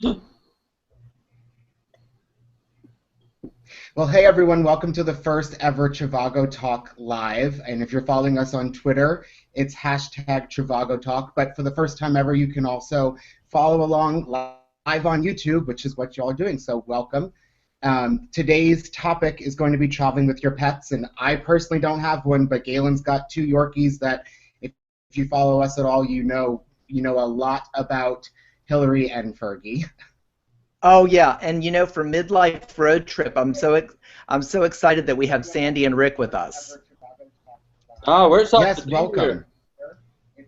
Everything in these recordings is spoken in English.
Well, hey everyone, welcome to the first ever Trivago Talk Live. And if you're following us on Twitter, it's hashtag Trivago Talk. But for the first time ever, you can also follow along live on YouTube, which is what y'all are doing. So welcome. Today's topic is going to be traveling with your pets. And I personally don't have one, but Galen's got two Yorkies that if you follow us at all, you know a lot about Hillary and Fergie. Oh yeah, and for Midlife Road Trip, I'm so excited that we have Sandi and Rick with us. Oh, we're excited Yes, to be welcome. here.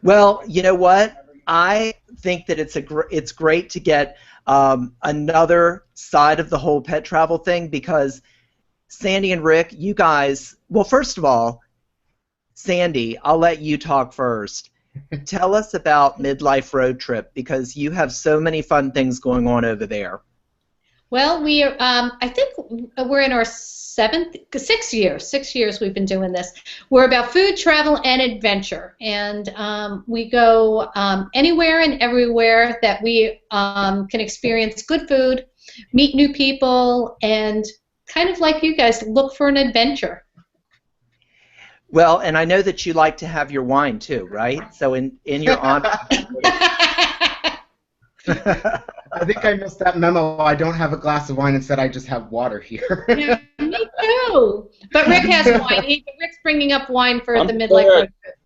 Well, you know what? I think that it's great to get another side of the whole pet travel thing because Sandi and Rick, you guys. Well, first of all, Sandi, I'll let you talk first. Tell us about Midlife Road Trip because you have so many fun things going on over there. Well, we are. I think we're in our sixth year. 6 years we've been doing this. We're about food, travel, and adventure, and we go anywhere and everywhere that we can experience good food, meet new people, and kind of like you guys, look for an adventure. Well, and I know that you like to have your wine too, right? So in your honor. I think I missed that memo. I don't have a glass of wine. Instead, I just have water here. Yeah, me too. But Rick has wine. Rick's bringing up wine for I'm the midlife good. road trip.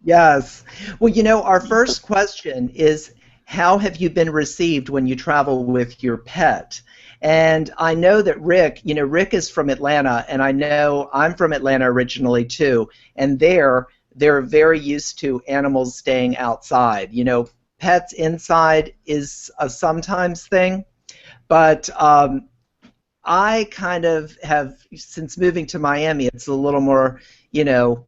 Yes. Well, our first question is how have you been received when you travel with your pet? And I know that Rick, Rick is from Atlanta, and I know I'm from Atlanta originally too, and they're very used to animals staying outside. Pets inside is a sometimes thing, but I kind of have, since moving to Miami, it's a little more, you know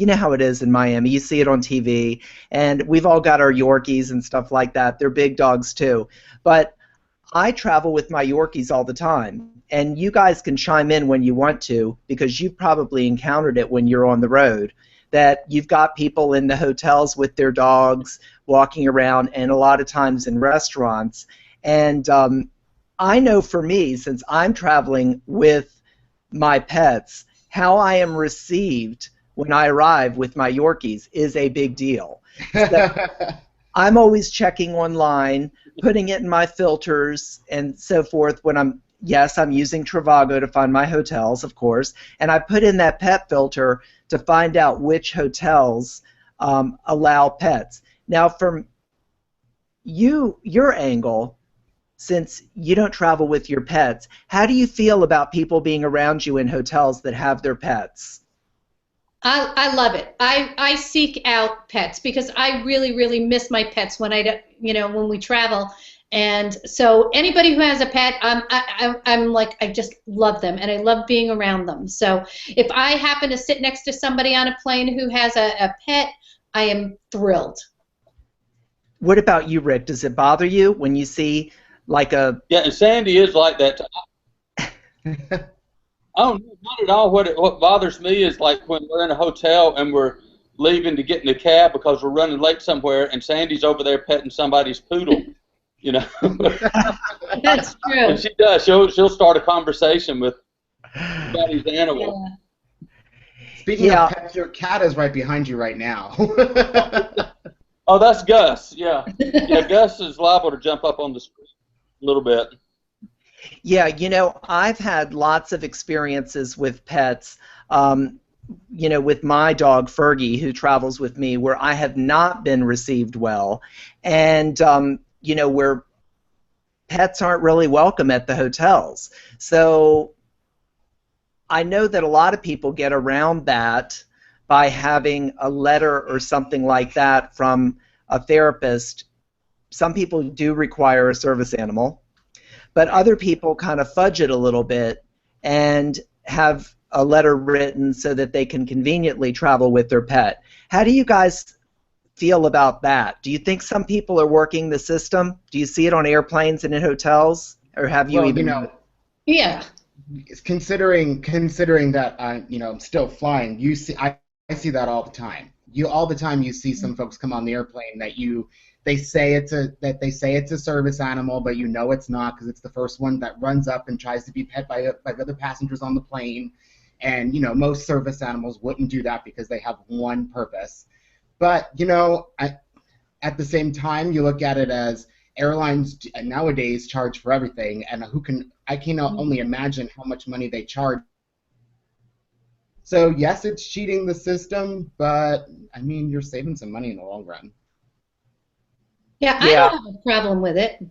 how it is in Miami. You see it on TV, and we've all got our Yorkies and stuff like that. They're big dogs too. But I travel with my Yorkies all the time, and you guys can chime in when you want to because you've probably encountered it when you're on the road, that you've got people in the hotels with their dogs walking around and a lot of times in restaurants. And I know for me, since I'm traveling with my pets, how I am received when I arrive with my Yorkies is a big deal. So I'm always checking online, putting it in my filters and so forth when I'm using Trivago to find my hotels, of course, and I put in that pet filter to find out which hotels allow pets. Now, from your angle, since you don't travel with your pets, how do you feel about people being around you in hotels that have their pets? I love it. I seek out pets because I really, really miss my pets when when we travel. And so anybody who has a pet, I'm like, I just love them and I love being around them. So if I happen to sit next to somebody on a plane who has a pet, I am thrilled. What about you, Rick? Does it bother you when you see like a... Yeah, and Sandi is like that. Oh, no, not at all. What bothers me is like when we're in a hotel and we're leaving to get in the cab because we're running late somewhere, and Sandi's over there petting somebody's poodle. That's true. And she does. She'll start a conversation with somebody's animal. Yeah. Speaking of pets, your cat is right behind you right now. Oh, that's Gus. Yeah, yeah. Gus is liable to jump up on the screen a little bit. Yeah, I've had lots of experiences with pets, with my dog Fergie, who travels with me, where I have not been received well, and, where pets aren't really welcome at the hotels. So I know that a lot of people get around that by having a letter or something like that from a therapist. Some people do require a service animal, but other people kind of fudge it a little bit and have a letter written so that they can conveniently travel with their pet. How do you guys feel about that? Do you think some people are working the system? Do you see it on airplanes and in hotels? Or have you Yeah. Considering that I'm still flying, I see that all the time. All the time you see some folks come on the airplane that you they say it's a service animal, but you know it's not because it's the first one that runs up and tries to be pet by other passengers on the plane. And most service animals wouldn't do that because they have one purpose. But at the same time, you look at it as airlines nowadays charge for everything, and I can only imagine how much money they charge. So yes, it's cheating the system, but I mean, you're saving some money in the long run. Yeah, I don't have a problem with it.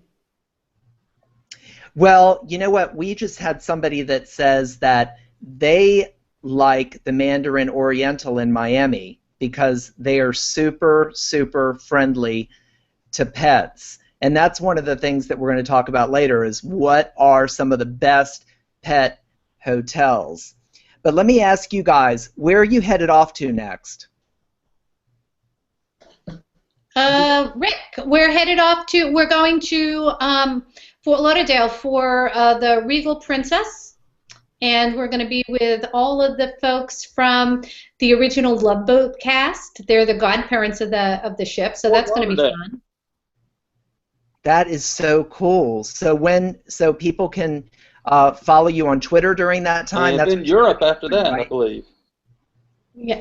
Well, you know what? We just had somebody that says that they like the Mandarin Oriental in Miami because they are super, super friendly to pets. And that's one of the things that we're going to talk about later is what are some of the best pet hotels. But let me ask you guys, where are you headed off to next? Rick, we're going to Fort Lauderdale for the Regal Princess, and we're going to be with all of the folks from the original Love Boat cast. They're the godparents of the ship, so that's going to be fun. That is so cool. So people can follow you on Twitter during that time. And that's in Europe after that, right? I believe. Yeah,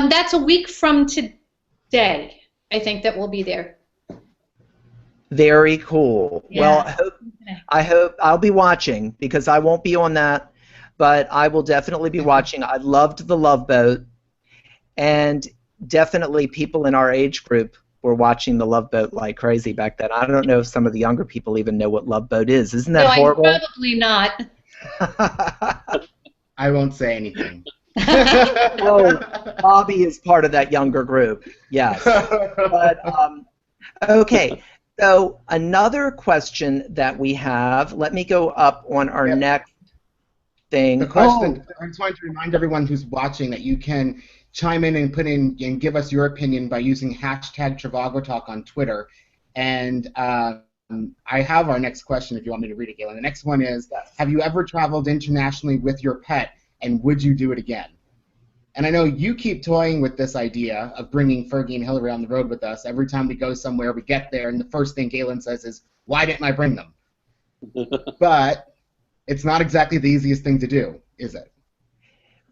that's a week from today. I think that we'll be there. Very cool. Yeah. Well, I hope I'll be watching because I won't be on that, but I will definitely be watching. I loved the Love Boat, and definitely people in our age group were watching the Love Boat like crazy back then. I don't know if some of the younger people even know what Love Boat is. Isn't that horrible? Probably not. I won't say anything. Oh, Bobby is part of that younger group. Yes. But okay. So another question that we have. Let me go up on our next thing. The question. I just wanted to remind everyone who's watching that you can chime in and put in and give us your opinion by using hashtag Trivago Talk on Twitter. And I have our next question if you want me to read it, Galen. The next one is, have you ever traveled internationally with your pet, and would you do it again? And I know you keep toying with this idea of bringing Fergie and Hillary on the road with us. Every time we go somewhere, we get there, and the first thing Galen says is, why didn't I bring them? But it's not exactly the easiest thing to do, is it?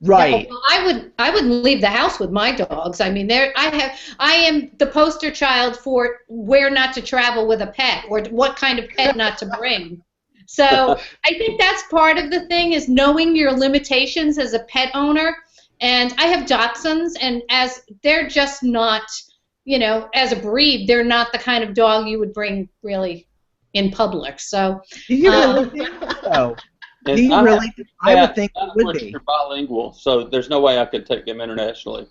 Right. No, I wouldn't leave the house with my dogs. I mean, I am the poster child for where not to travel with a pet or what kind of pet not to bring. So I think that's part of the thing is knowing your limitations as a pet owner. And I have dachshunds, and as they're just not, as a breed, they're not the kind of dog you would bring really in public. So. Do you really think so? Do you really? I would think it would be. They're bilingual, so there's no way I could take them internationally.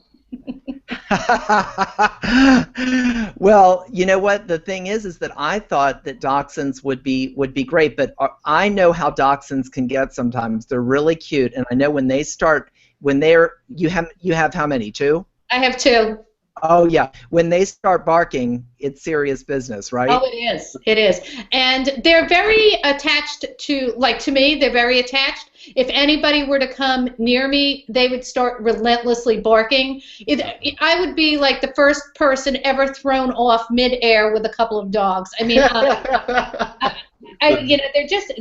Well, you know what? The thing is that I thought that dachshunds would be great, but I know how dachshunds can get sometimes. They're really cute, and I know when you have how many? 2? I have 2. Oh yeah, when they start barking, it's serious business, right? Oh, it is. It is. And they're very attached to me, they're very attached. If anybody were to come near me, they would start relentlessly barking. I would be like the first person ever thrown off midair with a couple of dogs. I mean,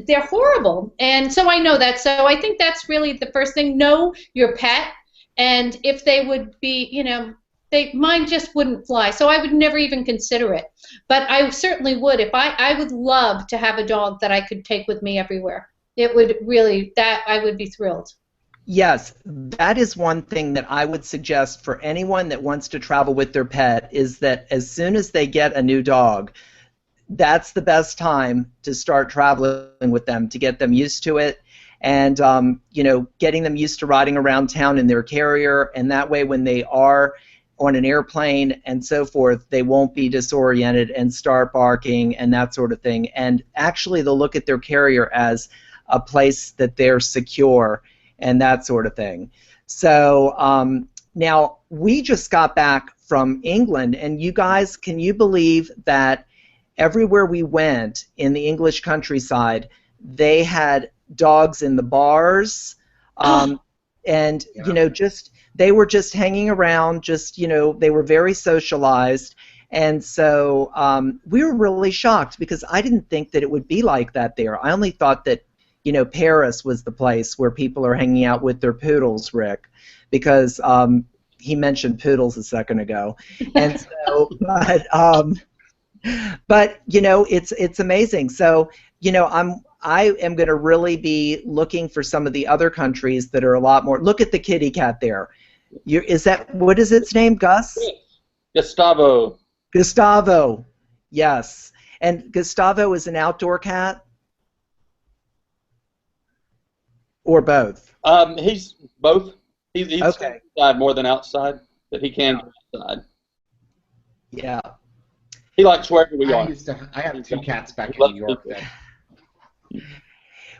they're horrible. And so I know that. So I think that's really the first thing. Know your pet. And if they would be, mine just wouldn't fly, so I would never even consider it. But I certainly would. If I would love to have a dog that I could take with me everywhere. It would really, I would be thrilled. Yes, that is one thing that I would suggest for anyone that wants to travel with their pet is that as soon as they get a new dog, that's the best time to start traveling with them to get them used to it. And, getting them used to riding around town in their carrier, and that way when they are on an airplane and so forth, they won't be disoriented and start barking and that sort of thing. And actually they'll look at their carrier as a place that they're secure and that sort of thing. So now we just got back from England, and you guys, can you believe that everywhere we went in the English countryside, they had dogs in the bars, and they were just hanging around, they were very socialized, And so we were really shocked because I didn't think that it would be like that there. I only thought that, you know, Paris was the place where people are hanging out with their poodles, Rick, because he mentioned poodles a second ago. And so, but you know, it's amazing. So, you know, I am going to really be looking for some of the other countries that are a lot more. Look at the kitty cat there. What is its name, Gus? Gustavo. Gustavo, yes. And Gustavo is an outdoor cat? Or both? He's both. He's okay. Inside more than outside, but he can go outside. Yeah. He likes wherever we are. I have 2 cats back in New York.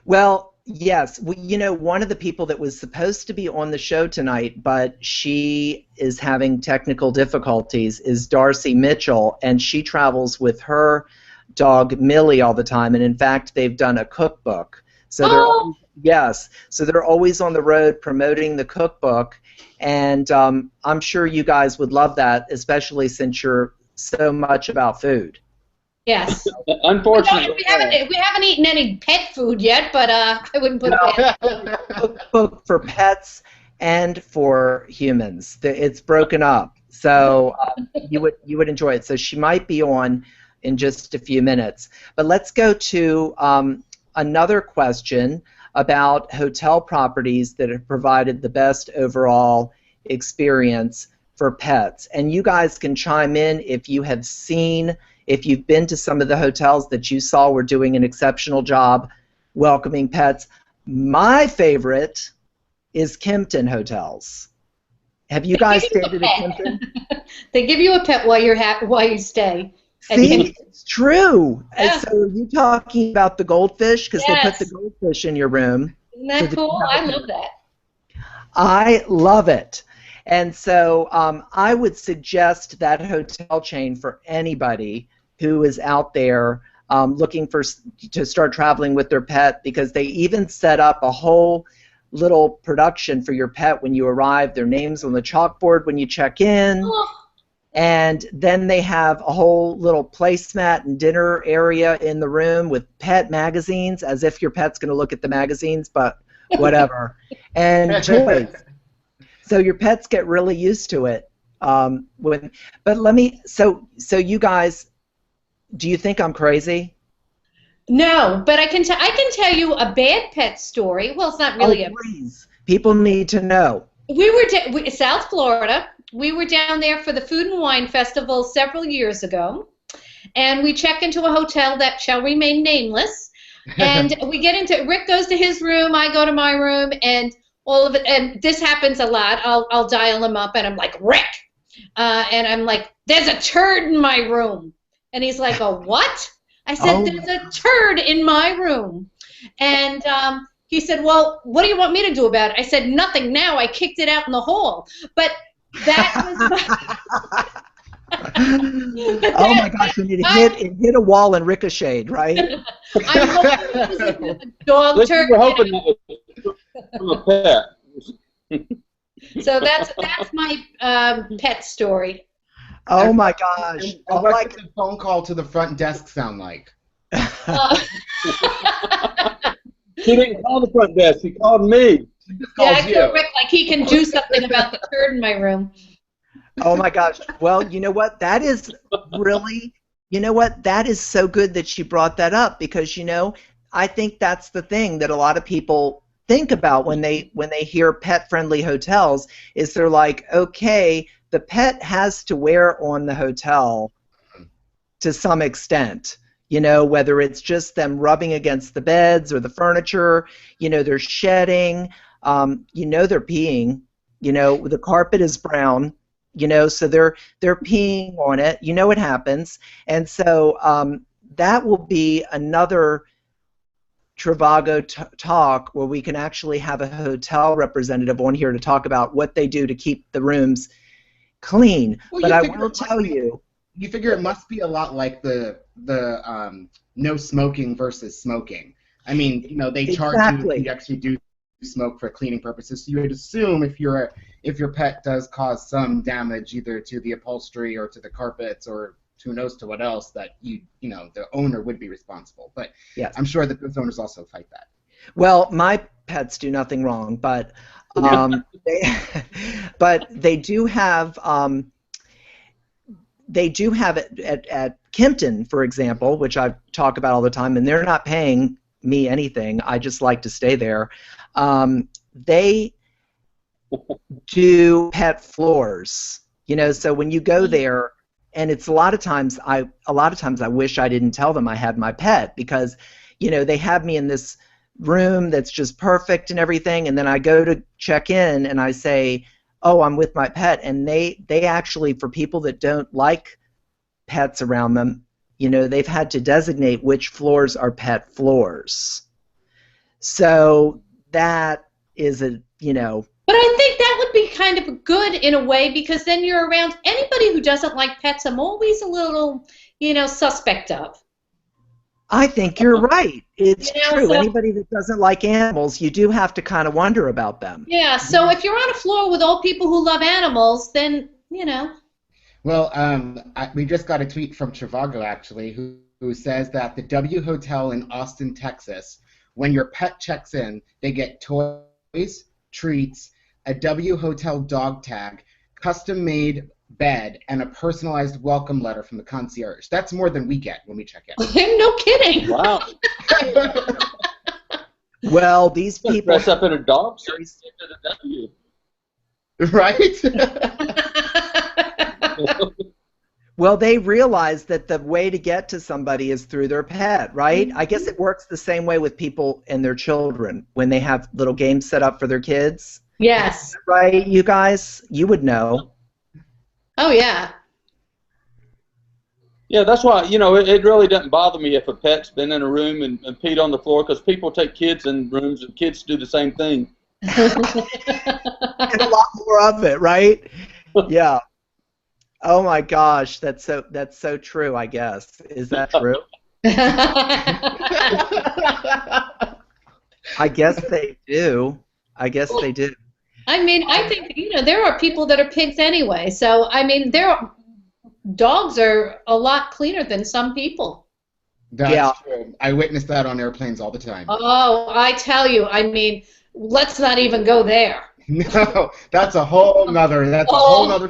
Well, yes. You know, one of the people that was supposed to be on the show tonight, but she is having technical difficulties, is Darsey Mitchell, and she travels with her dog Millie all the time. And in fact, they've done a cookbook. So they're always on the road promoting the cookbook, and I'm sure you guys would love that, especially since you're so much about food. Yes. Unfortunately, we haven't eaten any pet food yet, but I wouldn't put it. Cookbook for pets and for humans. It's broken up, so you would enjoy it. So she might be on in just a few minutes, but let's go to another question about hotel properties that have provided the best overall experience for pets. And you guys can chime in if you have seen, if you've been to some of the hotels that you saw were doing an exceptional job welcoming pets. My favorite is Kimpton Hotels. Have you guys stayed at a Kimpton? They give you a pet while you stay. See, it's true. Yeah. And so are you talking about the goldfish? Because yes. They put the goldfish in your room. Isn't that cool? I love that. I love it. And so I would suggest that hotel chain for anybody who is out there looking to start traveling with their pet, because they even set up a whole little production for your pet when you arrive. Their name's on the chalkboard when you check in. Oh. And then they have a whole little placemat and dinner area in the room with pet magazines, as if your pet's going to look at the magazines, but whatever. And toys. So your pets get really used to it. So you guys, do you think I'm crazy? No, but I can tell you a bad pet story. Well, it's not really please. People need to know. We were South Florida. We were down there for the Food and Wine Festival several years ago, and we check into a hotel that shall remain nameless. And we get into, Rick goes to his room, I go to my room, and all of it. And this happens a lot. I'll dial him up, and I'm like, Rick, and I'm like, there's a turd in my room, and he's like, a what? I said, there's a turd in my room, and he said, well, what do you want me to do about it? I said, nothing now. I kicked it out in the hall, but. That was oh my gosh! And it hit a wall and ricocheted, right? I'm hoping it was a dog turd. We're hoping that was from a pet. So that's my pet story. Oh my gosh! What did the phone call to the front desk sound like? He didn't call the front desk. He called me. Yeah, I feel Rick like he can do something about the turd in my room. Oh my gosh. Well, you know what? That is really, that is so good that you brought that up, because, I think that's the thing that a lot of people think about when they hear pet-friendly hotels, is they're like, okay, the pet has to wear on the hotel to some extent. Whether it's just them rubbing against the beds or the furniture, they're shedding, they're peeing, the carpet is brown, so they're peeing on it, it happens. And so that will be another Trivago talk where we can actually have a hotel representative on here to talk about what they do to keep the rooms clean. Well, but I will tell you. You figure it must be a lot like the no smoking versus smoking. I mean, they charge you if you actually do smoke for cleaning purposes. So you would assume if your pet does cause some damage either to the upholstery or to the carpets or who knows to what else, that the owner would be responsible. But Yes. I'm sure that those owners also fight that. Well, my pets do nothing wrong, but but they do have it at Kimpton, for example, which I talk about all the time, and they're not paying me anything. I just like to stay there. They do pet floors, so when you go there, and it's a lot of times I wish I didn't tell them I had my pet, because they have me in this room that's just perfect and everything, and then I go to check in and I say, oh, I'm with my pet, and they actually, for people that don't like pets around them, they've had to designate which floors are pet floors. So that is But I think that would be kind of good in a way, because then you're around anybody who doesn't like pets. I'm always a little, suspect of. I think you're right. It's true. So, anybody that doesn't like animals, you do have to kind of wonder about them. Yeah, so if you're on a floor with all people who love animals, then, Well, we just got a tweet from Trivago, actually, who says that the W Hotel in Austin, Texas, when your pet checks in, they get toys, treats, a W Hotel dog tag, custom-made bed, and a personalized welcome letter from the concierge. That's more than we get when we check in. No kidding. Wow. Well, these people dress up in a dog suit. Right? Well, they realize that the way to get to somebody is through their pet, right? I guess it works the same way with people and their children when they have little games set up for their kids. Yes. Right, you guys? You would know. Oh, yeah. Yeah, that's why, it really doesn't bother me if a pet's been in a room and peed on the floor, because people take kids in rooms and kids do the same thing. And a lot more of it, right? Yeah. Oh my gosh, that's so true, I guess. Is that true? I guess they do. I mean, I think, there are people that are pigs anyway. So, I mean, dogs are a lot cleaner than some people. That's true. I witness that on airplanes all the time. Oh, I tell you, I mean, let's not even go there. No, that's a whole nother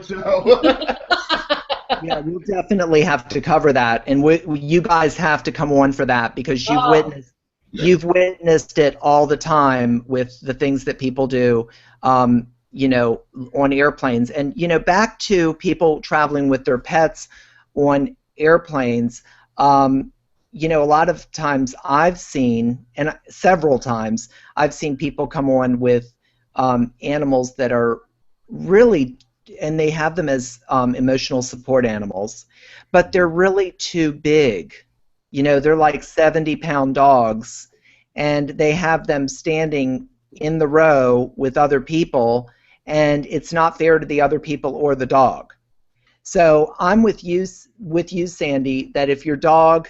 show. Yeah, we'll definitely have to cover that, and you guys have to come on for that, because you've witnessed it all the time with the things that people do, on airplanes. And back to people traveling with their pets on airplanes. A lot of times I've seen, and several times I've seen people come on with animals that are really, and they have them as emotional support animals, but they're really too big. They're like 70-pound dogs, and they have them standing in the row with other people, and it's not fair to the other people or the dog. So I'm with you, Sandi, that if your dog,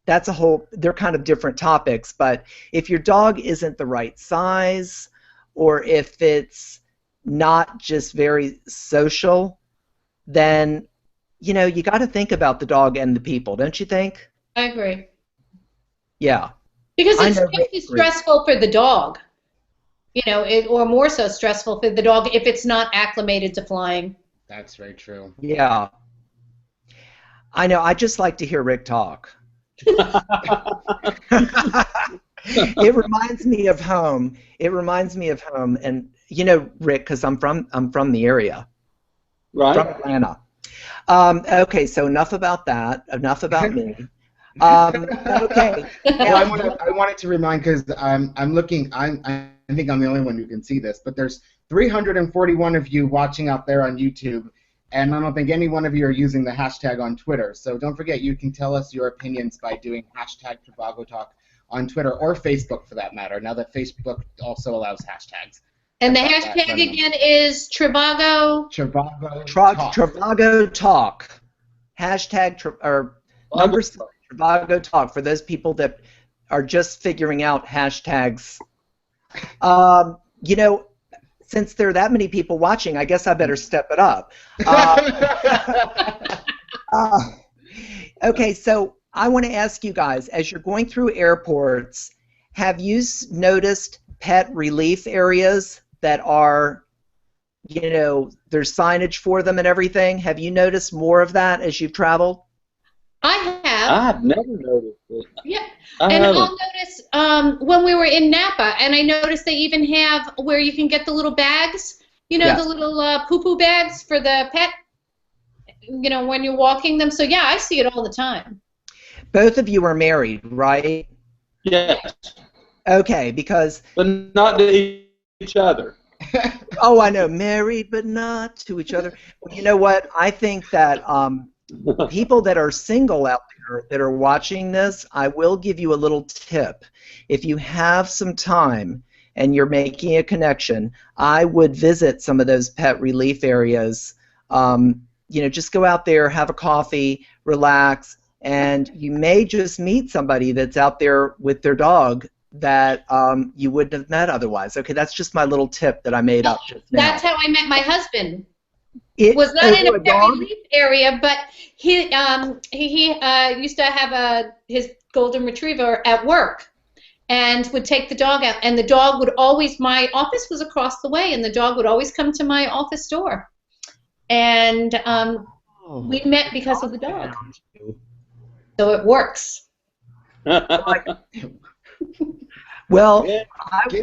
they're kind of different topics, but if your dog isn't the right size, or if it's not just very social, then, you got to think about the dog and the people, don't you think? I agree. Yeah. Because it's really stressful for the dog, or more so stressful for the dog if it's not acclimated to flying. That's very true. Yeah. I know. I just like to hear Rick talk. It reminds me of home. And Rick, because I'm from the area. Right. From Atlanta. Okay, so enough about that. Enough about me. Okay. Well, I wanted to remind, because I'm looking. I think I'm the only one who can see this, but there's 341 of you watching out there on YouTube, and I don't think any one of you are using the hashtag on Twitter. So don't forget, you can tell us your opinions by doing hashtag Trivago Talk on Twitter, or Facebook for that matter, now that Facebook also allows hashtags. And the hashtag again is Trivago? Trivago Talk. Trivago Talk. Hashtag Trivago Talk, for those people that are just figuring out hashtags. Since there are that many people watching, I guess I better step it up. Okay, so I want to ask you guys, as you're going through airports, have you noticed pet relief areas that are, there's signage for them and everything? Have you noticed more of that as you've traveled? I have. I've never noticed it. Yeah, I and haven't. I'll notice when we were in Napa, and I noticed they even have where you can get the little bags, Yes. the little poo-poo bags for the pet, when you're walking them. So yeah, I see it all the time. Both of you are married, right? Yes, Okay, because but not to each other. oh, I know, married but not to each other. Well, you know what? I think that people that are single out there that are watching this, I will give you a little tip. If you have some time and you're making a connection, I would visit some of those pet relief areas. Just go out there, have a coffee, relax, and you may just meet somebody that's out there with their dog that you wouldn't have met otherwise. Okay, that's just my little tip that I made up just now. That's how I met my husband. It was not in a pet dog? relief area, but he used to have his golden retriever at work, and would take the dog out, and the dog would always. My office was across the way, and the dog would always come to my office door, and we met because of the dog. So it works. Well, Yeah.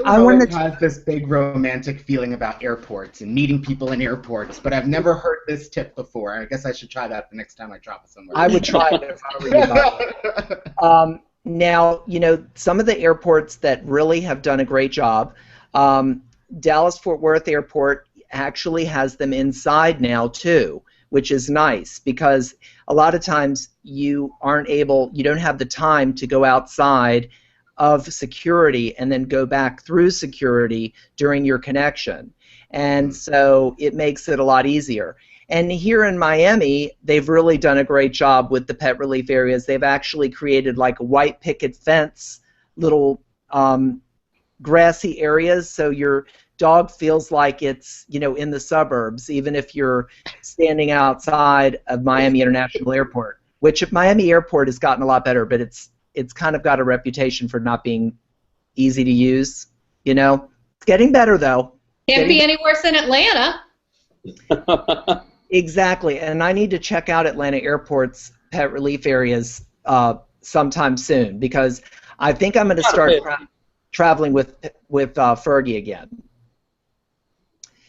I want to. has this big romantic feeling about airports and meeting people in airports, but I've never heard this tip before. I guess I should try that the next time I travel somewhere. I would try it if I were you. Now, some of the airports that really have done a great job, Dallas-Fort Worth Airport actually has them inside now too, which is nice because a lot of times you don't have the time to go outside of security and then go back through security during your connection. And so it makes it a lot easier. And here in Miami, they've really done a great job with the pet relief areas. They've actually created like a white picket fence, little grassy areas, so your dog feels like it's, in the suburbs, even if you're standing outside of Miami International Airport, which Miami Airport has gotten a lot better, but it's kind of got a reputation for not being easy to use, It's getting better, though. Can't be any worse than Atlanta. Exactly, and I need to check out Atlanta Airport's pet relief areas sometime soon because I think I'm going to start traveling with Fergie again.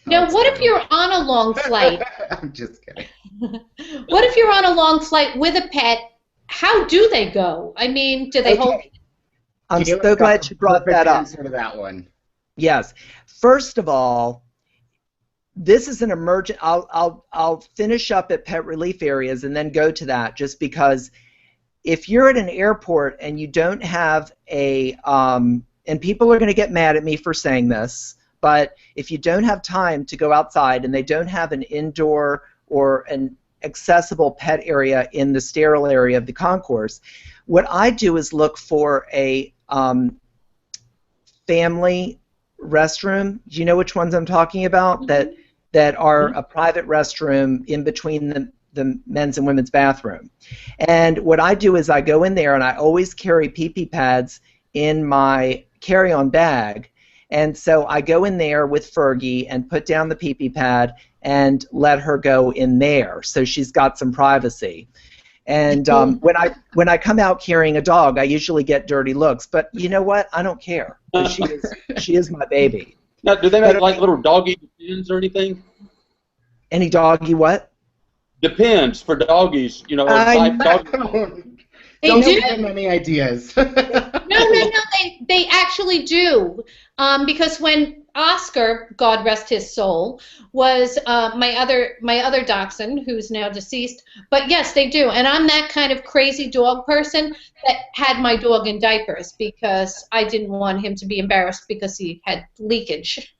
Now, what if you're on a long flight? I'm just kidding. What if you're on a long flight with a pet? How do they go? I mean, do they hold? I'm so glad you brought that up. Answer to that one. Yes. First of all, this is an emergent. I'll finish up at pet relief areas and then go to that, just because if you're at an airport and you don't have and people are going to get mad at me for saying this, but if you don't have time to go outside and they don't have an indoor or an accessible pet area in the sterile area of the concourse, what I do is look for a family restroom. Do you know which ones I'm talking about? That are a private restroom in between the men's and women's bathroom. And what I do is I go in there and I always carry pee-pee pads in my carry-on bag. And so I go in there with Fergie and put down the pee-pee pad and let her go in there, so she's got some privacy. And when I come out carrying a dog, I usually get dirty looks. But you know what? I don't care. She is my baby. Now, do they make like little doggy depends or anything? Any doggy what? Depends for doggies, or type doggy. They Don't do. give them any ideas. No, they actually do. Because when Oscar, God rest his soul, was my other dachshund, who's now deceased. But yes, they do. And I'm that kind of crazy dog person that had my dog in diapers because I didn't want him to be embarrassed because he had leakage.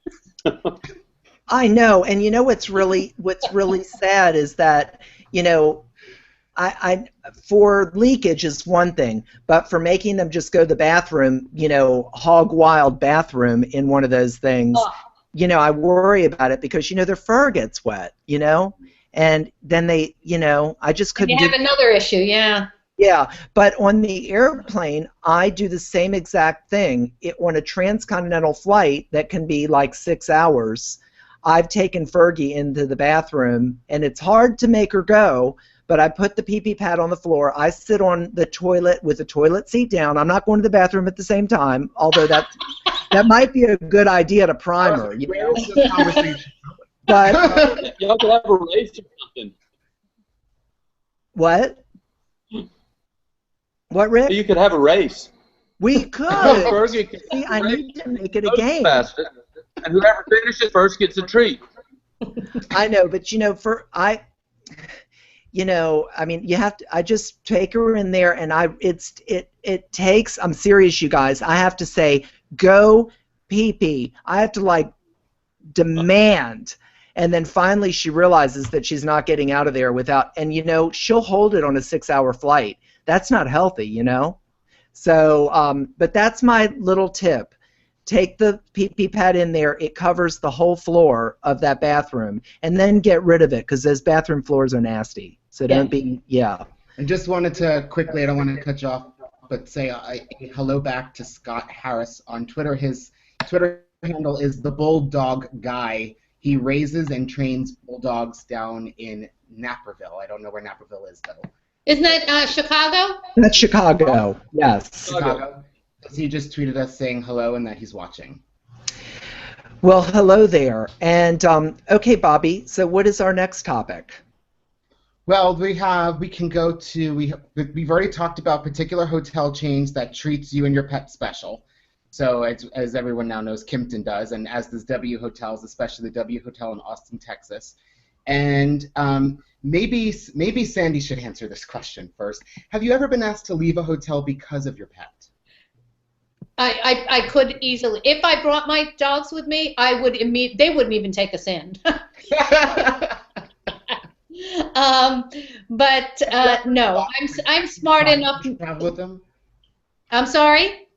I know, and you know what's really sad is that, I for leakage is one thing, but for making them just go to the bathroom, hog wild bathroom in one of those things, I worry about it because their fur gets wet, and then they, I just couldn't. You have another issue, yeah. Yeah, but on the airplane, I do the same exact thing. On a transcontinental flight that can be like 6 hours, I've taken Fergie into the bathroom, and it's hard to make her go, but I put the pee-pee pad on the floor. I sit on the toilet with the toilet seat down. I'm not going to the bathroom at the same time, although that might be a good idea to prime her. You Where know? is this conversation? But Y'all could have a race or something. what? What, Rick? You could have a race. We could. Fergie could See, I need to make it a go game. faster, and whoever finishes first gets a treat. I know, but you mean, you have to. I just take her in there, and it takes. I'm serious, you guys. I have to say, go pee pee. I have to like demand, and then finally she realizes that she's not getting out of there without. And she'll hold it on a 6-hour flight. That's not healthy, So, but that's my little tip. Take the pee-pee pad in there. It covers the whole floor of that bathroom, and then get rid of it because those bathroom floors are nasty. So don't be, I just wanted to quickly, I don't want to cut you off, but say a hello back to Scott Harris on Twitter. His Twitter handle is the Bulldog Guy. He raises and trains bulldogs down in Naperville. I don't know where Naperville is, though. Isn't that Chicago? That's Chicago. Yes. Chicago. He just tweeted us saying hello and that he's watching. Well, hello there. And okay, Bobby. So what is our next topic? Well, we've already talked about particular hotel chains that treats you and your pet special. So as everyone now knows, Kimpton does, and as does W Hotels, especially the W Hotel in Austin, Texas. And maybe Sandi should answer this question first. Have you ever been asked to leave a hotel because of your pet? I could easily. If I brought my dogs with me, they wouldn't even take us in. But no, I'm smart enough to travel with them. I'm sorry?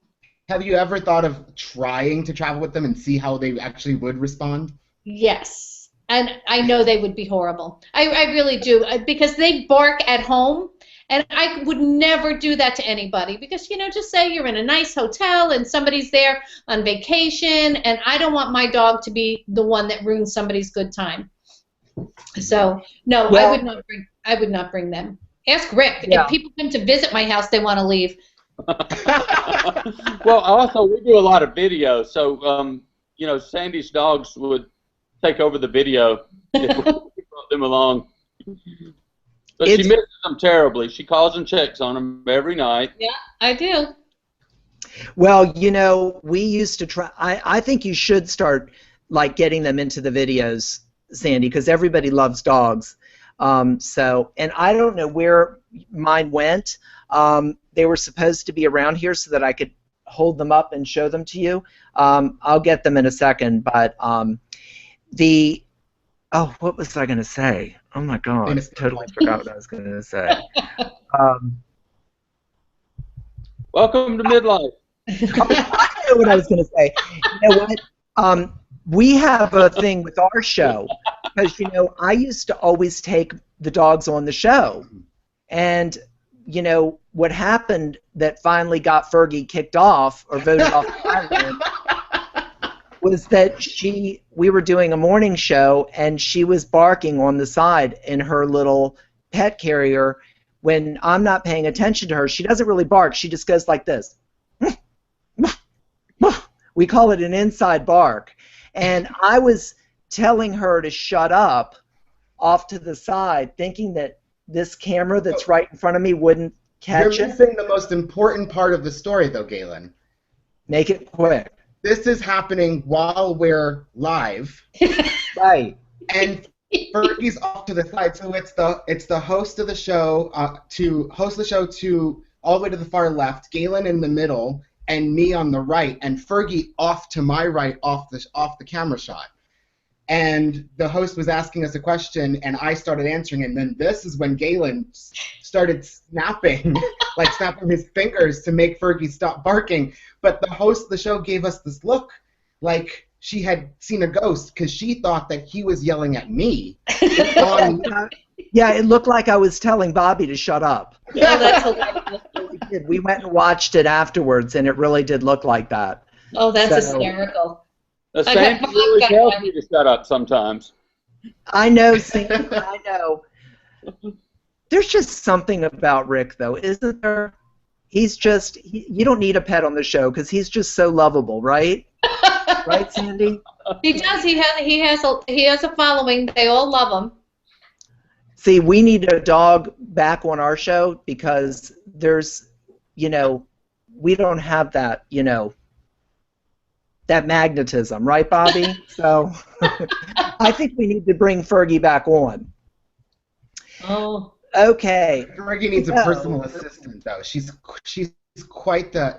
Have you ever thought of trying to travel with them and see how they actually would respond? Yes. And I know they would be horrible. I really do, because they bark at home, and I would never do that to anybody because, just say you're in a nice hotel and somebody's there on vacation, and I don't want my dog to be the one that ruins somebody's good time. So, no, well, I would not bring them. Ask Rick. Yeah. If people come to visit my house, they want to leave. Well, also, we do a lot of video, so, Sandi's dogs would take over the video if we brought them along. But she misses them terribly. She calls and checks on them every night. Yeah, I do. Well, we used to try. I think you should start like getting them into the videos, Sandi, because everybody loves dogs. And I don't know where mine went. They were supposed to be around here so that I could hold them up and show them to you. I'll get them in a second, but what was I going to say? Oh my God, I totally forgot what I was going to say. Welcome to Midlife. I know what I was going to say. You know what? We have a thing with our show because I used to always take the dogs on the show, and what happened that finally got Fergie kicked off or voted off the island was that we were doing a morning show and she was barking on the side in her little pet carrier. When I'm not paying attention to her, she doesn't really bark. She just goes like this. We call it an inside bark. And I was telling her to shut up off to the side, thinking that this camera that's right in front of me wouldn't catch it. You're missing the most important part of the story, though, Galen. Make it quick. This is happening while we're live. Right. And Fergie's off to the side, so it's the host of the show to host the show to all the way to the far left, Galen in the middle, and me on the right, and Fergie off to my right off the camera shot. And the host was asking us a question, and I started answering, and then this is when Galen started snapping, like snapping his fingers to make Fergie stop barking. But the host of the show gave us this look, like she had seen a ghost because she thought that he was yelling at me. Yeah, it looked like I was telling Bobby to shut up. Oh, that's hilarious. We went and watched it afterwards, and it really did look like that. Oh, that's So- hysterical. Sandy really tells me to shut up sometimes. I know, Sandy, I know. There's just something about Rick, though, isn't there? He's just, you don't need a pet on the show because he's just so lovable, right? Right, Sandy? He does. He has a following. They all love him. See, we need a dog back on our show because there's, we don't have that, that magnetism, right, Bobby? So I think we need to bring Fergie back on. Oh. Okay. Fergie needs a personal assistant, though. She's quite the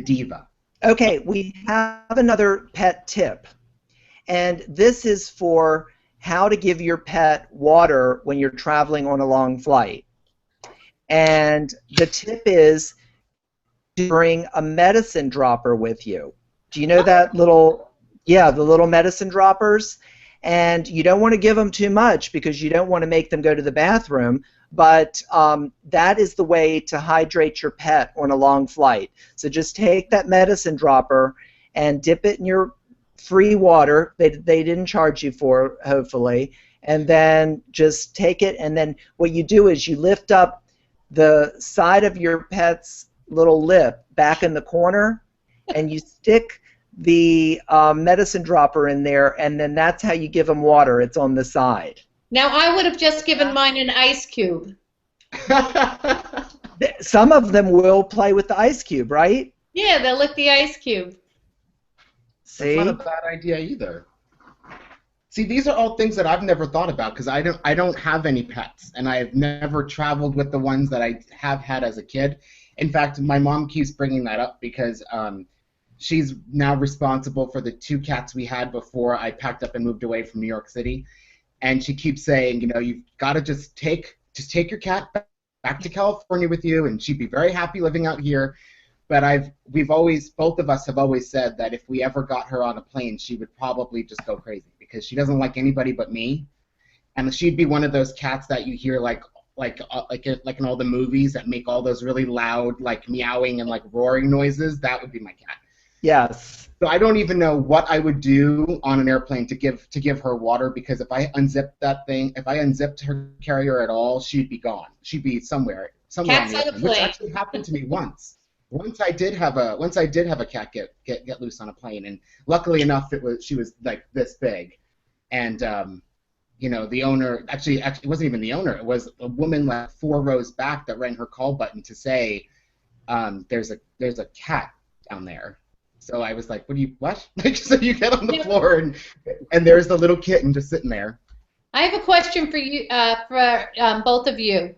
diva. Okay, we have another pet tip, and this is for how to give your pet water when you're traveling on a long flight. And the tip is to bring a medicine dropper with you. Do you know that little, the little medicine droppers? And you don't want to give them too much because you don't want to make them go to the bathroom, but that is the way to hydrate your pet on a long flight. So just take that medicine dropper and dip it in your free water. They didn't charge you for, hopefully. And then just take it, and then what you do is you lift up the side of your pet's little lip back in the corner, and you stick the medicine dropper in there, and then that's how you give them water. It's on the side. Now, I would have just given mine an ice cube. Some of them will play with the ice cube, right? Yeah, they'll lick the ice cube. See? That's not a bad idea either. See, these are all things that I've never thought about because I don't have any pets, and I've never traveled with the ones that I have had as a kid. In fact, my mom keeps bringing that up because she's now responsible for the 2 cats we had before I packed up and moved away from New York City. And she keeps saying, you've got to just take your cat back to California with you, and she'd be very happy living out here. But both of us have always said that if we ever got her on a plane, she would probably just go crazy because she doesn't like anybody but me. And she'd be one of those cats that you hear like in all the movies that make all those really loud like meowing and like roaring noises. That would be my cat. Yes. So I don't even know what I would do on an airplane to give her water because if I unzipped her carrier at all, she'd be gone. She'd be somewhere on the airplane, which actually happened to me once. Once I did have a cat get loose on a plane, and luckily enough she was like this big, and the owner actually it wasn't even the owner. It was a woman like 4 rows back that rang her call button to say, there's a cat down there. So I was like, what? So you get on the floor and there's the little kitten just sitting there. I have a question for you, for both of you.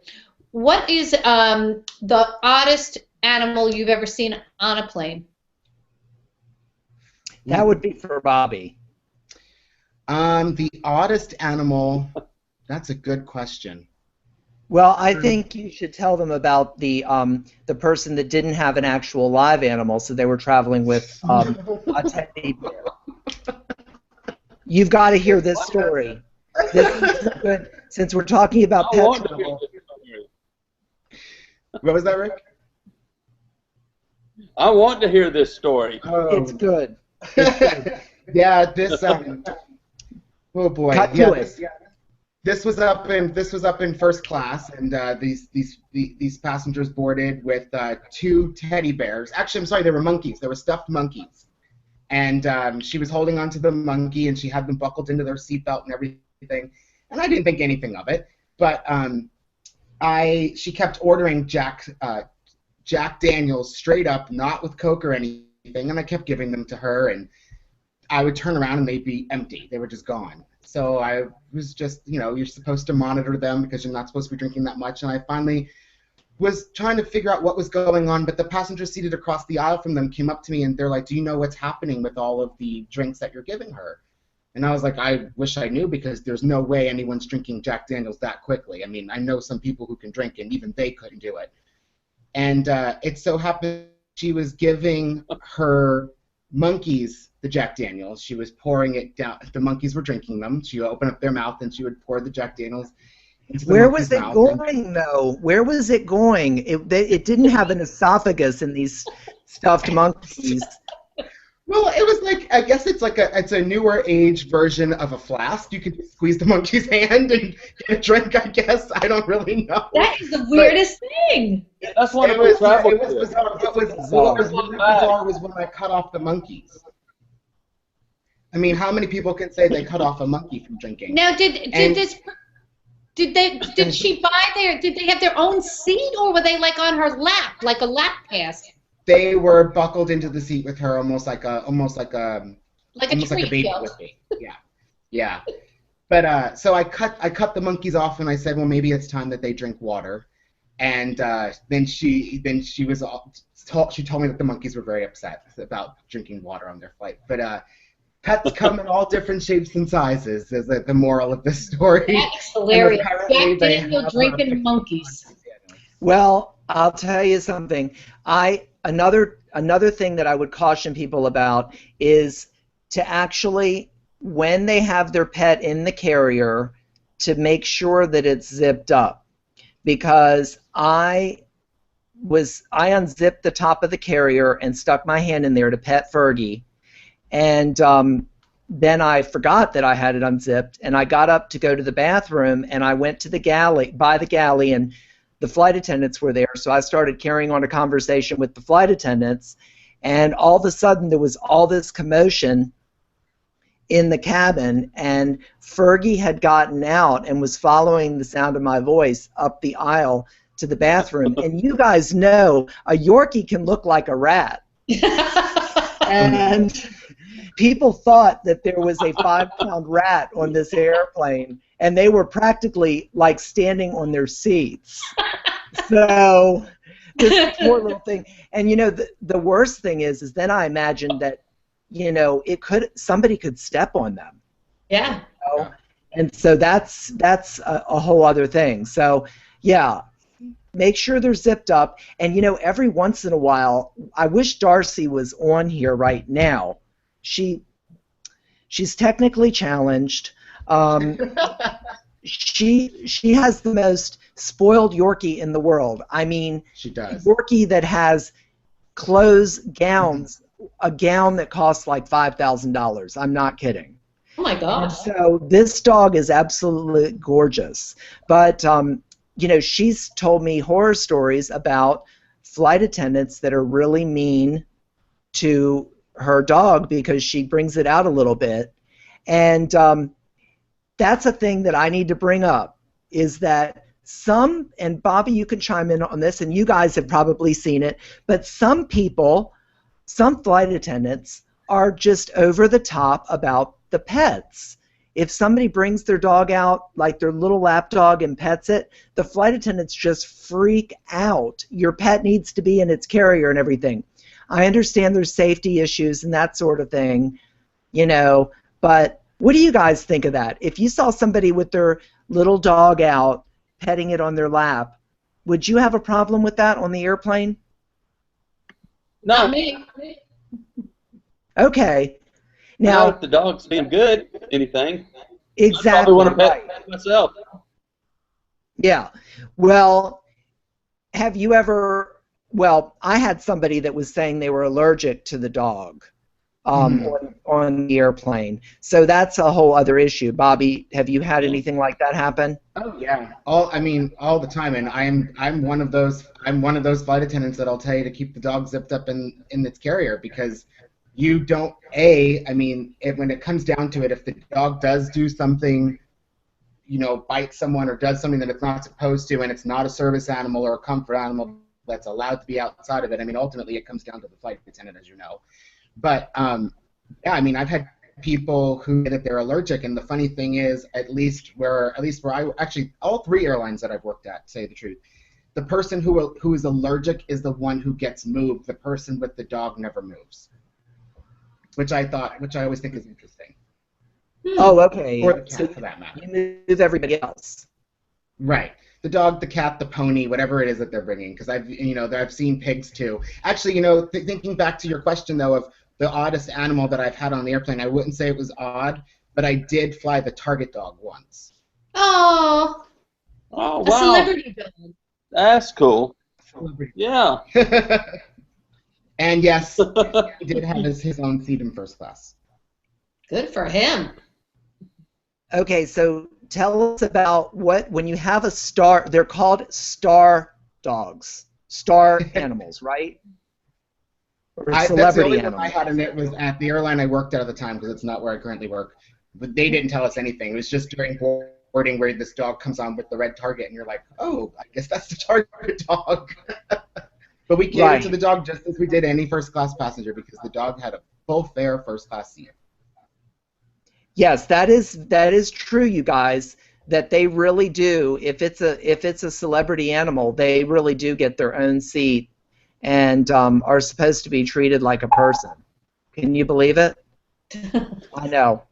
What is the oddest animal you've ever seen on a plane? That would be for Bobby. The oddest animal, that's a good question. Well, I think you should tell them about the person that didn't have an actual live animal, so they were traveling with a teddy bear. You've got to hear this story. This is good, since we're talking about pet travel. What was that, Rick? I want to hear this story. Oh. It's good. It's good. Yeah, this. Oh boy. Cut to it. This was up in first class, and these passengers boarded with 2 teddy bears. Actually, I'm sorry, they were monkeys. They were stuffed monkeys, and she was holding onto the monkey, and she had them buckled into their seatbelt and everything. And I didn't think anything of it, but she kept ordering Jack Daniels straight up, not with Coke or anything, and I kept giving them to her, and I would turn around and they'd be empty. They were just gone. So I was just, you're supposed to monitor them because you're not supposed to be drinking that much. And I finally was trying to figure out what was going on, but the passengers seated across the aisle from them came up to me and they're like, do you know what's happening with all of the drinks that you're giving her? And I was like, I wish I knew because there's no way anyone's drinking Jack Daniels that quickly. I mean, I know some people who can drink and even they couldn't do it. And it so happened she was giving her monkeys the Jack Daniels. She was pouring it down. The monkeys were drinking them. She would open up their mouth and she would pour the Jack Daniels into the Where monkey's was it mouth. going, though? Where was it going? It didn't have an esophagus in these stuffed monkeys. Well, it was like, I guess it's a newer age version of a flask. You can just squeeze the monkey's hand and get a drink, I guess. I don't really know. That is the weirdest thing. Yeah, that's one It of the was travel bizarre. What was really bizarre was when I cut off the monkeys. I mean, how many people can say they cut off a monkey from drinking? Now, did they have their own seat, or were they like on her lap, like a lap pass? They were buckled into the seat with her, almost like a baby would be. Yeah. But so I cut the monkeys off, and I said, well, maybe it's time that they drink water. And then she told me that the monkeys were very upset about drinking water on their flight. But pets come in all different shapes and sizes, is the moral of this story. That's hilarious. Jack Daniel drinking monkeys. Well, I'll tell you something. Another thing that I would caution people about is to actually, when they have their pet in the carrier, to make sure that it's zipped up. Because I unzipped the top of the carrier and stuck my hand in there to pet Fergie, and then I forgot that I had it unzipped, and I got up to go to the bathroom, and I went to the galley, and the flight attendants were there, so I started carrying on a conversation with the flight attendants, and all of a sudden there was all this commotion in the cabin, and Fergie had gotten out and was following the sound of my voice up the aisle to the bathroom. And you guys know a Yorkie can look like a rat. And people thought that there was a 5-pound rat on this airplane, and they were practically like standing on their seats. So this poor little thing. And the worst thing is then I imagined that somebody could step on them. Yeah. And so that's a whole other thing. So yeah, make sure they're zipped up. And every once in a while, I wish Darsey was on here right now. She's technically challenged. She has the most spoiled Yorkie in the world. I mean, she does. Yorkie that has clothes, gowns, a gown that costs like $5,000. I'm not kidding. Oh my gosh. So this dog is absolutely gorgeous. But she's told me horror stories about flight attendants that are really mean to her dog because she brings it out a little bit. And that's a thing that I need to bring up, is that and Bobby, you can chime in on this, and you guys have probably seen it, but some flight attendants are just over the top about the pets. If somebody brings their dog out, like their little lap dog, and pets it, the flight attendants just freak out. Your pet needs to be in its carrier and everything. I understand there's safety issues and that sort of thing, but what do you guys think of that? If you saw somebody with their little dog out, petting it on their lap, would you have a problem with that on the airplane? No. Not me. Okay. Now, if the dog's being good, anything. Exactly. I probably want to pet myself. Yeah. Well, have you ever? Well, I had somebody that was saying they were allergic to the dog on the airplane. So that's a whole other issue. Bobby, have you had anything like that happen? Oh yeah, all the time, and I'm one of those flight attendants that'll tell you to keep the dog zipped up in its carrier, because you don't when it comes down to it, if the dog does do something, bite someone or does something that it's not supposed to, and it's not a service animal or a comfort animal that's allowed to be outside of it, ultimately it comes down to the flight attendant, as you know. But I've had people who say that they're allergic, and the funny thing is, at least where I actually, all 3 airlines that I've worked at, to say the truth, the person who is allergic is the one who gets moved. The person with the dog never moves, which I always think is interesting. Oh, okay. Or the cat, for that matter. You move everybody else. Right. The dog, the cat, the pony, whatever it is that they're bringing, because I've seen pigs too. Actually, thinking back to your question though of the oddest animal that I've had on the airplane. I wouldn't say it was odd, but I did fly the target dog once. Oh, Oh, a wow. celebrity dog. That's cool. Celebrity. Yeah. And yes, he did have his own seat in first class. Good for him. Okay, so tell us about when you have a star, they're called star dogs, star animals, right? Or That's the celebrity only one animals. I had, and it was at the airline I worked at the time, because it's not where I currently work. But they didn't tell us anything. It was just during boarding where this dog comes on with the red target, and you're like, oh, I guess that's the target dog. But we catered to the dog just as we did any first class passenger, because the dog had a full fare first class seat. Yes, that is true, you guys. That they really do. If it's a celebrity animal, they really do get their own seat, and are supposed to be treated like a person. Can you believe it? I know.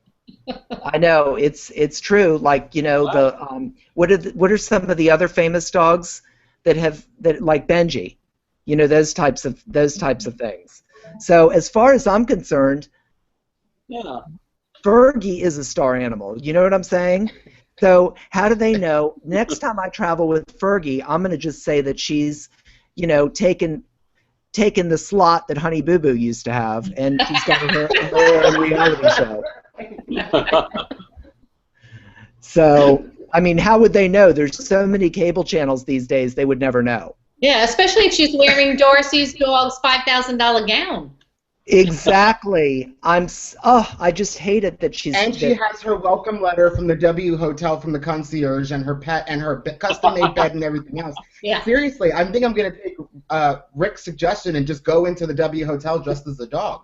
I know. It's true. Like, you know, the what are some of the other famous dogs that like Benji, you know, those types of things. So as far as I'm concerned, Yeah. Fergie is a star animal. You know what I'm saying? So how do they know? Next time I travel with Fergie, I'm going to just say that she's, you know, taken the slot that Honey Boo Boo used to have, and she's got her own reality show. So, I mean, how would they know? There's so many cable channels these days, they would never know. Yeah, especially if she's wearing Darsey's dog's $5,000 gown. Exactly. I just hate it that she's. And she has her welcome letter from the W Hotel from the concierge, and her pet, and her custom-made bed and everything else. Yeah. Seriously, I think I'm going to take Rick's suggestion and just go into the W Hotel dressed as a dog.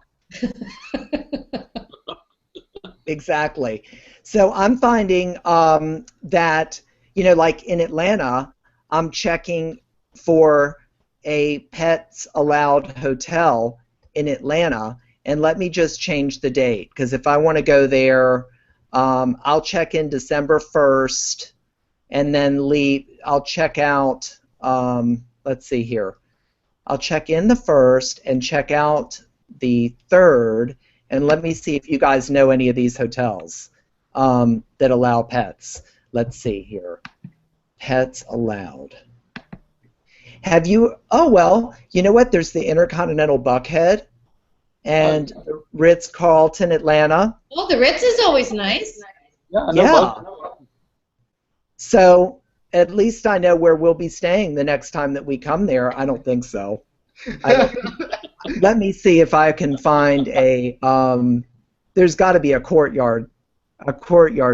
Exactly. So I'm finding that, you know, like in Atlanta, I'm checking for a pets allowed hotel in Atlanta, and let me just change the date, because if I want to go there, I'll check in December 1st, and then leave. I'll check out, let's see here, I'll check in the 1st and check out the 3rd, and let me see if you guys know any of these hotels that allow pets. Let's see here, pets allowed. Have you? Oh, well, you know what? There's the Intercontinental Buckhead and the Ritz-Carlton Atlanta. Oh, the Ritz is always nice. Yeah. So at least I know where we'll be staying the next time that we come there. I don't think so. Let me see if I can find a. There's got to be a courtyard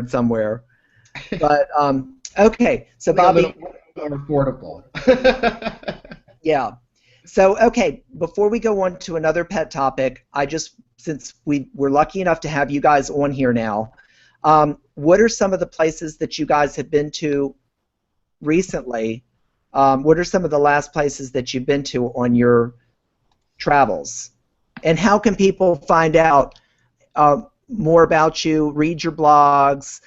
somewhere. But okay, so Bobby. More affordable. Yeah. So, okay, before we go on to another pet topic, since we're lucky enough to have you guys on here now, what are some of the places that you guys have been to recently? What are some of the last places that you've been to on your travels? And how can people find out more about you, read your blogs,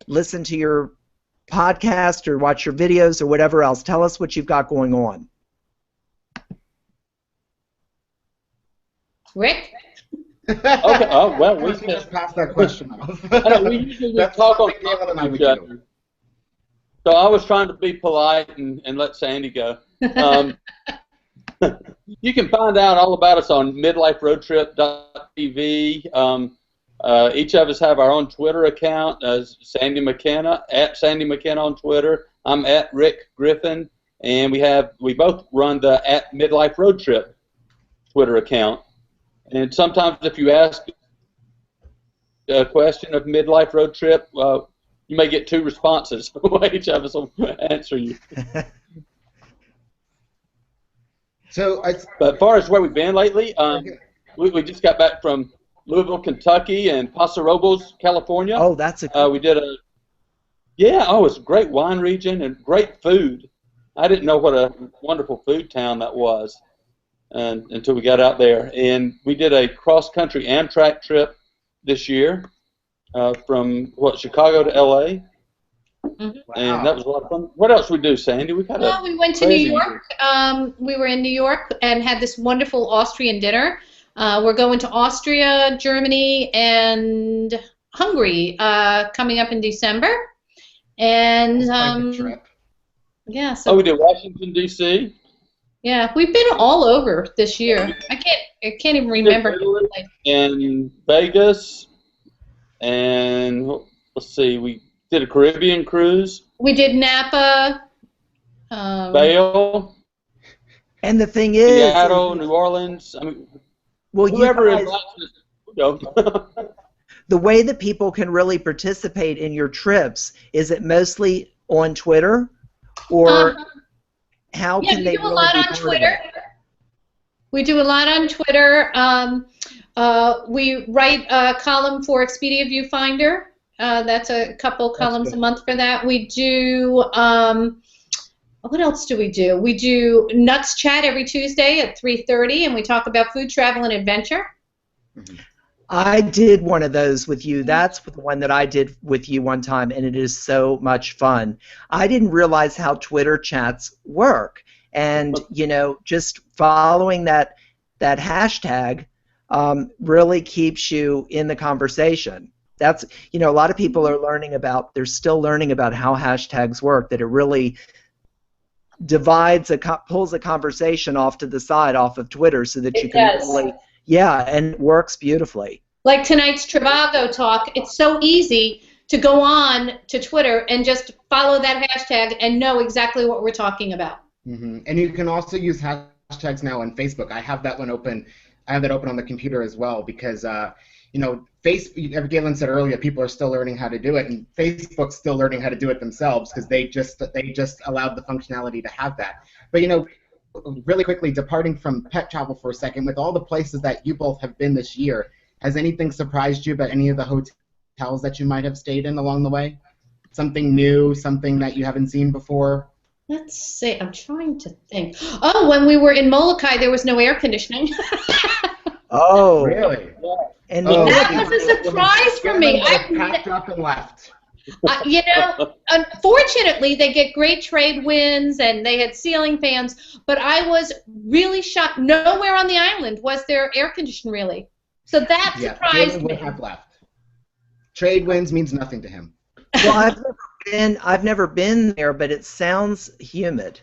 listen to your podcast, or watch your videos, or whatever else? Tell us what you've got going on. Rick? Okay. Oh, well, we can just pass that question off. We usually talk on each other. So I was trying to be polite and let Sandi go. You can find out all about us on midliferoadtrip.tv. Each of us have our own Twitter account, Sandi McKenna, at Sandi McKenna on Twitter. I'm at Rick Griffin, and we both run the at Midlife Road Trip Twitter account. And sometimes if you ask a question of Midlife Road Trip, you may get 2 responses. Each of us will answer you. But as far as where we've been lately, we just got back from Louisville, Kentucky, and Paso Robles, California. Oh, that's we did it's a great wine region and great food. I didn't know what a wonderful food town that was until we got out there. And we did a cross-country Amtrak trip this year from, Chicago to L.A. Mm-hmm. Wow. And that was a lot of fun. What else did we do, Sandi? We went to New York. We were in New York and had this wonderful Austrian dinner. We're going to Austria, Germany, and Hungary coming up in December. And Quite the trip. yeah, so Oh, we did Washington D.C. yeah, we've been all over this year. I can't even remember. And Vegas, and let's see, we did a Caribbean cruise. We did Napa. Vail. And the thing is, Seattle, New Orleans. I mean, well, whoever you guys, invites us, we go. the way that people can really participate in your trips, is it mostly on Twitter, or how can they really be part of it? We do a lot on Twitter. We do a lot on Twitter. We write a column for Expedia Viewfinder. That's a couple columns a month for that. We do, what else do we do? We do Nuts Chat every Tuesday at 3:30, and we talk about food, travel, and adventure. I did one of those with you. That's the one that I did with you one time, and it is so much fun. I didn't realize how Twitter chats work, and you know, just following that hashtag really keeps you in the conversation. That's, you know, a lot of people are learning about. They're still learning about how hashtags work. That it really pulls a conversation off to the side off of Twitter, so that you can really. Yeah, and it works beautifully. Like tonight's Trivago talk, it's so easy to go on to Twitter and just follow that hashtag and know exactly what we're talking about. And you can also use hashtags now on Facebook. I have that one open. I have that open on the computer as well because, you know, Facebook. Galen said earlier, people are still learning how to do it, and Facebook's still learning how to do it themselves because they just allowed the functionality to have that. But you know. Really quickly, departing from pet travel for a second, with all the places that you both have been this year, has anything surprised you about any of the hotels that you might have stayed in along the way? Something new, something that you haven't seen before? Let's see, I'm trying to think. Oh, when we were in Molokai, there was no air conditioning. Oh, really? And that was a surprise for me. I packed up and left. You know, unfortunately, they get great trade winds and they had ceiling fans, but I was really shocked. Nowhere on the island was there air conditioning, really. So that surprised me. Have left. Trade winds means nothing to him. Well, I've never been there, but it sounds humid.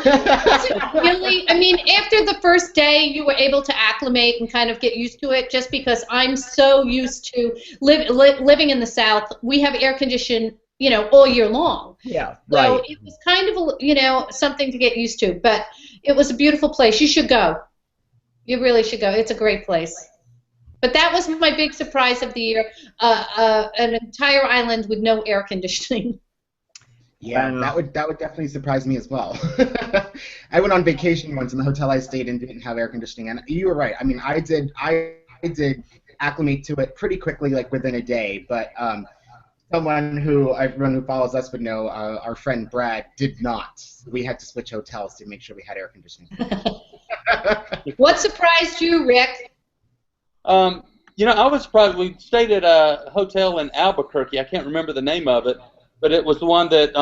Really, I mean, after the first day, you were able to acclimate and kind of get used to it. Just because I'm so used to living in the South, we have air conditioning, you know, all year long. Yeah, so right. It was kind of, you know, something to get used to. But it was a beautiful place. You should go. You really should go. It's a great place. But that was my big surprise of the year: an entire island with no air conditioning. Yeah, that would definitely surprise me as well. I went on vacation once, and the hotel I stayed in didn't have air conditioning, and you were right. I mean, I did acclimate to it pretty quickly, like within a day. But everyone who follows us would know, our friend Brad did not. We had to switch hotels to make sure we had air conditioning. What surprised you, Rick? You know, I was surprised. We stayed at a hotel in Albuquerque. I can't remember the name of it. But it was the one that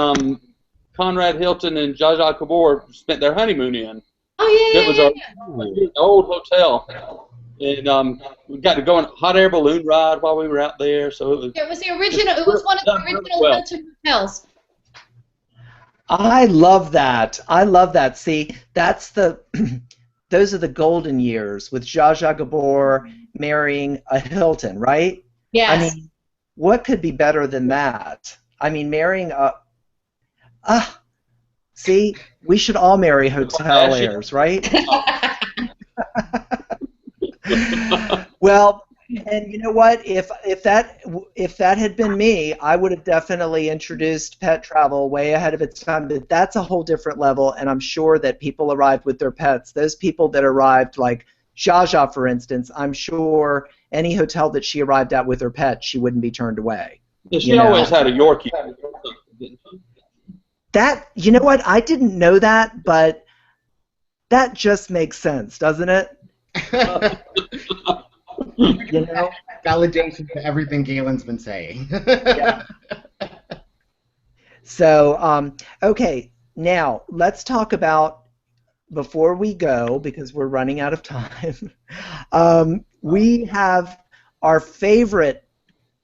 Conrad Hilton and Zsa Zsa Gabor spent their honeymoon in. Oh, yeah, It was an old hotel. And we got to go on a hot air balloon ride while we were out there. So it was the original. It was one of the original Hilton hotels. I love that. I love that. See, that's those are the golden years with Zsa Zsa Gabor marrying a Hilton, right? Yes. I mean, what could be better than that? I mean, marrying see, we should all marry hoteliers, right? Well, and you know what? If that had been me, I would have definitely introduced pet travel way ahead of its time. But that's a whole different level, and I'm sure that people arrived with their pets. Those people that arrived, like Zsa Zsa, for instance, I'm sure any hotel that she arrived at with her pet, she wouldn't be turned away. Yeah, she always had a Yorkie. That, you know what? I didn't know that, but that just makes sense, doesn't it? You know? Validation to everything Galen's been saying. Yeah. So, okay, now let's talk about before we go, because we're running out of time, we have our favorite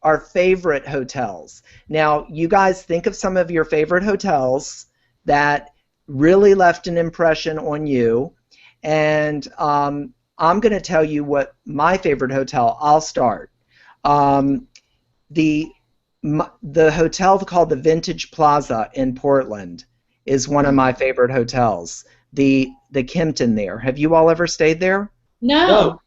hotels. Now, you guys think of some of your favorite hotels that really left an impression on you, and I'm going to tell you what my favorite hotel. I'll start. The hotel called the Vintage Plaza in Portland is one of my favorite hotels. The Kimpton there. Have you all ever stayed there? No.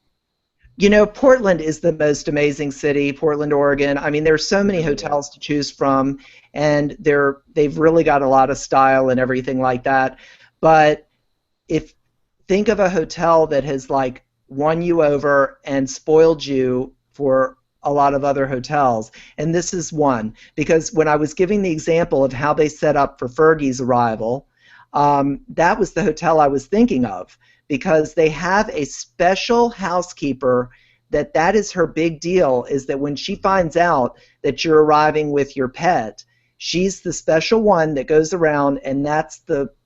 You know, Portland is the most amazing city, Portland, Oregon. I mean, there's so many hotels to choose from, and they've really got a lot of style and everything like that. But think of a hotel that has like won you over and spoiled you for a lot of other hotels, and this is one, because when I was giving the example of how they set up for Fergie's arrival, that was the hotel I was thinking of, because they have a special housekeeper that is her big deal, is that when she finds out that you're arriving with your pet, she's the special one that goes around, and that's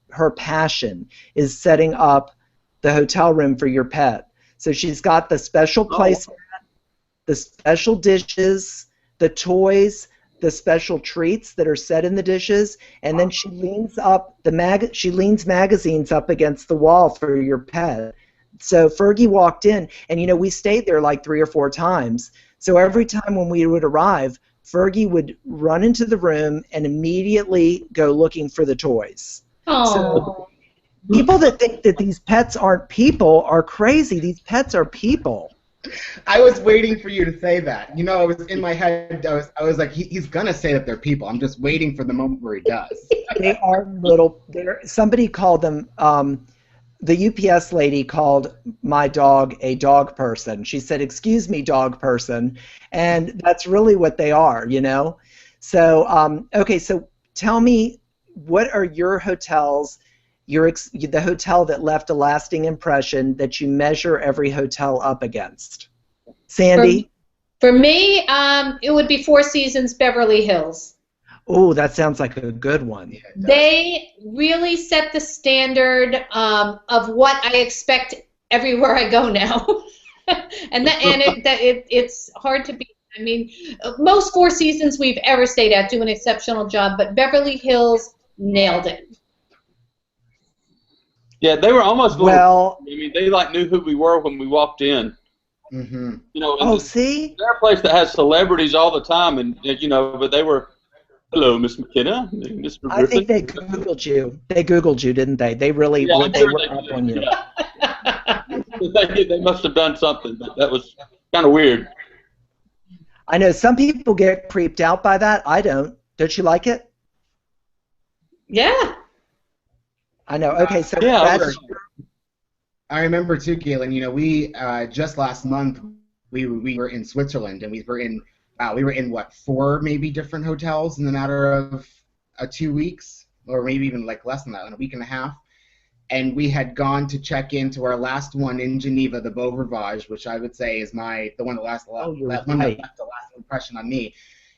her passion, is setting up the hotel room for your pet. So she's got the special place, the special dishes, the toys, the special treats that are set in the dishes, and then she leans magazines up against the wall for your pet. So Fergie walked in, and we stayed there like 3 or 4 times. So every time when we would arrive, Fergie would run into the room and immediately go looking for the toys. Oh. So people that think that these pets aren't people are crazy. These pets are people. I was waiting for you to say that. I was in my head. I was like, he's gonna say that they're people. I'm just waiting for the moment where he does. They are little. Somebody called them. The UPS lady called my dog a dog person. She said, "Excuse me, dog person," and that's really what they are. So okay. So tell me, what are your hotels? The hotel that left a lasting impression that you measure every hotel up against. Sandi? For me, it would be Four Seasons Beverly Hills. Oh, that sounds like a good one. Yeah, they really set the standard of what I expect everywhere I go now. It's hard to beat. I mean, most Four Seasons we've ever stayed at do an exceptional job, but Beverly Hills nailed it. Yeah, they were almost. Well, I mean, they knew who we were when we walked in. Mm-hmm. See, they're a place that has celebrities all the time, and but they were. Hello, Miss McKenna, Mr. Griffin. I think they Googled you. They Googled you, didn't they? They really they were did, up on you. Yeah. They must have done something, but that was kind of weird. I know some people get creeped out by that. I don't. Don't you like it? Yeah. I know. Okay, so I remember too, Galen. We just last month we were in Switzerland, and we were in what, 4 maybe different hotels in the matter of 2 weeks, or maybe even like less than that, in a week and a half. And we had gone to check into our last one in Geneva, the Beau Rivage, which I would say is the one that left the last impression on me.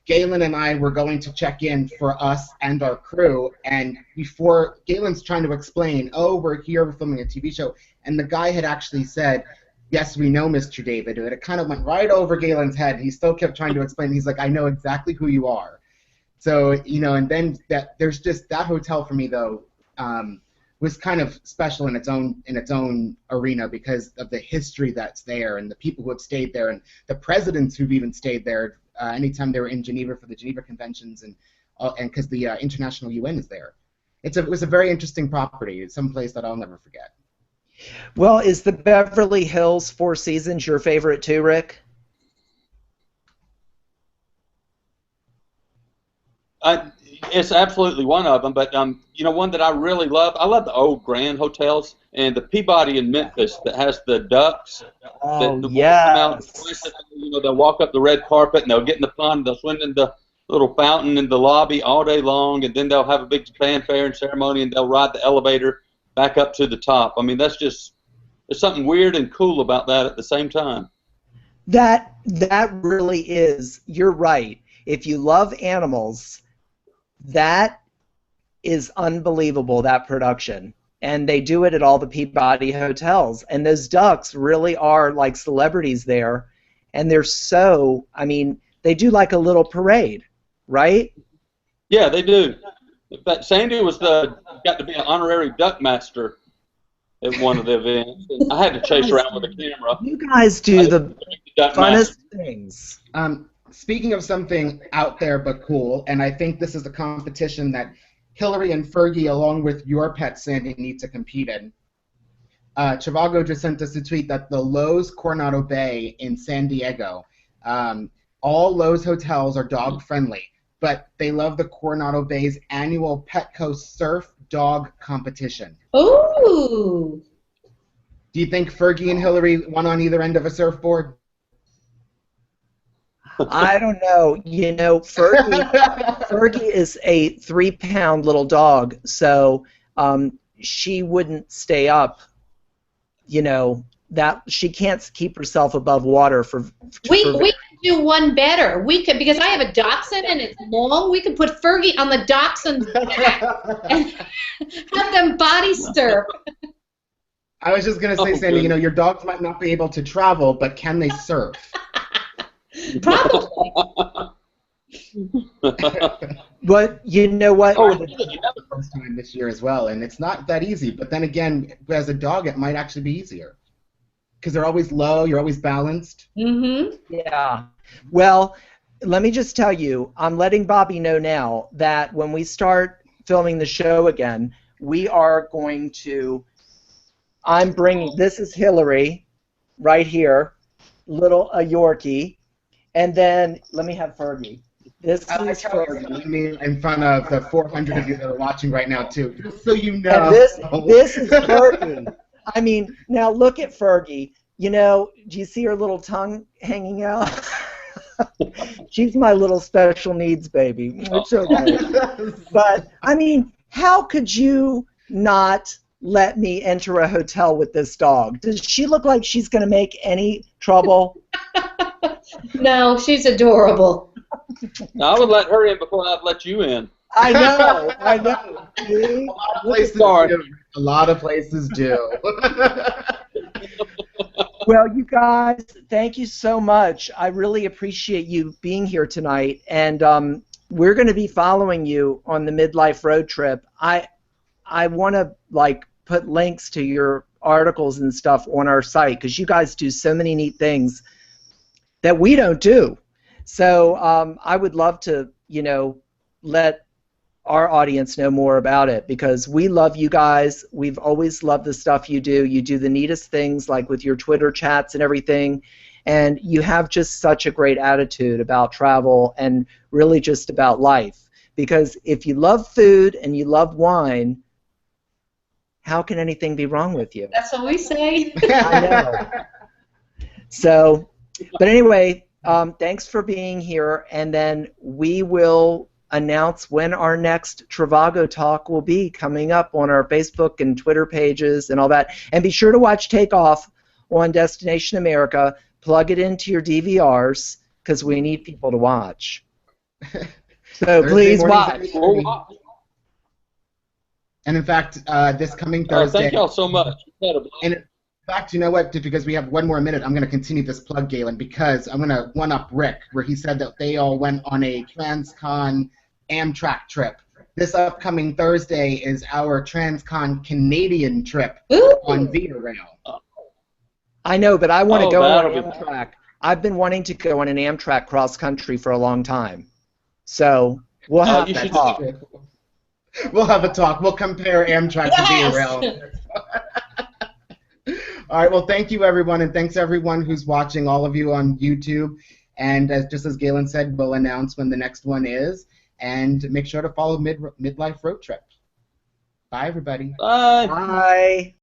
Galen and I were going to check in for us and our crew, and before Galen's trying to explain, we're here, we're filming a TV show, and the guy had actually said, "Yes, we know Mr. David," and it kind of went right over Galen's head. He still kept trying to explain. He's like, "I know exactly who you are." So, and then there's just that hotel for me though, was kind of special in its own arena because of the history that's there and the people who have stayed there and the presidents who've even stayed there anytime they were in Geneva for the Geneva Conventions and because the International UN is there. It was a very interesting property. It's someplace that I'll never forget. Well, is the Beverly Hills Four Seasons your favorite too, Rick? It's absolutely one of them, but one that I really love. I love the old Grand hotels and the Peabody in Memphis that has the ducks. Oh, yes. They'll walk up the red carpet and they'll get in the pond. They'll swim in the little fountain in the lobby all day long, and then they'll have a big fanfare and ceremony, and they'll ride the elevator back up to the top. I mean, there's something weird and cool about that at the same time. That really is. You're right. If you love animals, that is unbelievable, that production. and they do it at all the Peabody hotels. And those ducks really are like celebrities there, and they're so, I mean, they do like a little parade, right? Yeah, they do. In fact, Sandi got to be an honorary duck master at one of the events. And I had to chase around with a camera. You guys do the funnest things. Speaking of something out there but cool, and I think this is a competition that Hillary and Fergie, along with your pet Sandi, need to compete in. Trivago just sent us a tweet that the Lowe's Coronado Bay in San Diego, all Lowe's hotels are dog friendly, but they love the Coronado Bay's annual Petco Surf Dog Competition. Ooh! Do you think Fergie and Hillary won on either end of a surfboard? I don't know. You know, Fergie is a 3-pound little dog, so she wouldn't stay up. You know, that she can't keep herself above water for. We could do one better. We could, because I have a dachshund and it's long. We could put Fergie on the dachshund's back and have them body surf. I was just gonna say, Sandi, you know, your dogs might not be able to travel, but can they surf? Probably. But you know what? Oh, you have the first time this year as well, and it's not that easy. But then again, as a dog, it might actually be easier because they're always low. You're always balanced. Mm-hmm. Yeah. Well, let me just tell you, I'm letting Bobby know now that when we start filming the show again, we are going to. I'm bringing. This is Hillary, right here, a Yorkie. And then, let me have Fergie. This is Fergie. In front of the 400 of you that are watching right now, too, just so you know. And this is Fergie. I mean, now look at Fergie. You know, do you see her little tongue hanging out? She's my little special needs baby. It's okay. But, I mean, how could you not let me enter a hotel with this dog? Does she look like she's going to make any trouble? No, she's adorable. I would let her in before I'd let you in. I know. A lot of places do. Well, you guys, thank you so much. I really appreciate you being here tonight, and we're going to be following you on the Midlife Road Trip. I want to put links to your articles and stuff on our site because you guys do so many neat things that we don't do. So I would love to, you know, let our audience know more about it because we love you guys. We've always loved the stuff you do. You do the neatest things like with your Twitter chats and everything. And you have just such a great attitude about travel and really just about life. Because if you love food and you love wine, how can anything be wrong with you? That's what we say. I know. So, but anyway, thanks for being here, and then we will announce when our next Trivago talk will be coming up on our Facebook and Twitter pages and all that. And be sure to watch Takeoff on Destination America. Plug it into your DVRs because we need people to watch. So please watch. And in fact, this coming Thursday. Thank y'all so much. And in fact, you know what? Because we have one more minute, I'm going to continue this plug, Galen, because I'm going to one-up Rick, where he said that they all went on a Transcon Amtrak trip. This upcoming Thursday is our Transcon Canadian trip on Via Rail. I know, but I want to go on Amtrak. I've been wanting to go on an Amtrak cross-country for a long time. So we'll have that talk. We'll have a talk. We'll compare Amtrak to Via Rail. All right. Well, thank you, everyone, and thanks everyone who's watching. All of you on YouTube, and just as Galen said, we'll announce when the next one is, and make sure to follow Midlife Road Trip. Bye, everybody. Bye. Bye.